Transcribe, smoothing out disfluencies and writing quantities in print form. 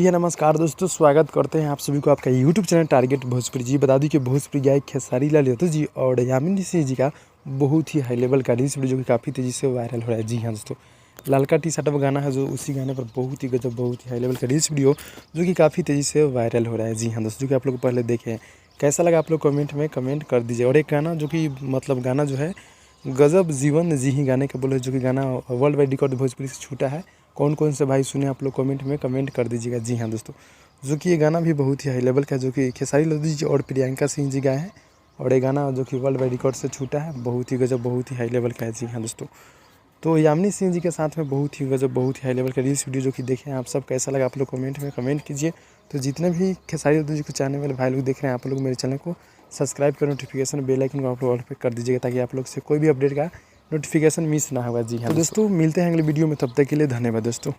जी हाँ, नमस्कार दोस्तों, स्वागत करते हैं आप सभी को आपका यूट्यूब चैनल टारगेट भोजपुरी। जी बता दूं कि भोजपुरी गायक खेसारी लाल यादव जी और यामिनी सिंह जी का बहुत ही हाई लेवल का रील्स वीडियो जो कि काफ़ी तेज़ी से वायरल हो रहा है। जी हाँ दोस्तों, लालका टी शर्ट गाना है जो उसी गाने पर बहुत ही गजब, बहुत ही हाई लेवल का रील्स वीडियो जो कि काफ़ी तेज़ी से वायरल हो रहा है। जी हाँ दोस्तों, जो कि आप लोग पहले देखे हैं, कैसा लगा आप लोग कमेंट में कमेंट कर दीजिए। और एक गाना जो कि मतलब गाना जो है गजब जीवन जी ही गाने का बोले, जो कि गाना वर्ल्ड वाइड रिकॉर्ड भोजपुरी से छूटा है। कौन कौन से भाई सुने आप लोग कमेंट में कमेंट कर दीजिएगा। जी हाँ दोस्तों, जो कि ये गाना भी बहुत ही हाई लेवल का है, जो कि खेसारी लाल जी और प्रियंका सिंह जी गाए हैं। और ये गाना जो कि वर्ल्ड वाइड रिकॉर्ड से छूटा है, बहुत ही गजब, बहुत ही हाई लेवल का है। जी हाँ दोस्तों, तो यामिनी सिंह जी के साथ में बहुत ही गजब, बहुत ही हाई लेवल का रील्स वीडियो जो कि देखें आप सब, कैसा लगा आप लोग कमेंट में कमेंट कीजिए। तो जितने भी खेसारी लाल जी को चाहने वाले भाई लोग देख रहे हैं, आप लोग मेरे चैनल को सब्सक्राइब कर नोटिफिकेशन बेल आइकन को आप लोग ऑल पे कर दीजिएगा, ताकि आप लोग से कोई भी अपडेट का नोटिफिकेशन मिस ना होगा। जी हाँ, तो दोस्तों मिलते हैं अगले वीडियो में, तब तक के लिए धन्यवाद दोस्तों।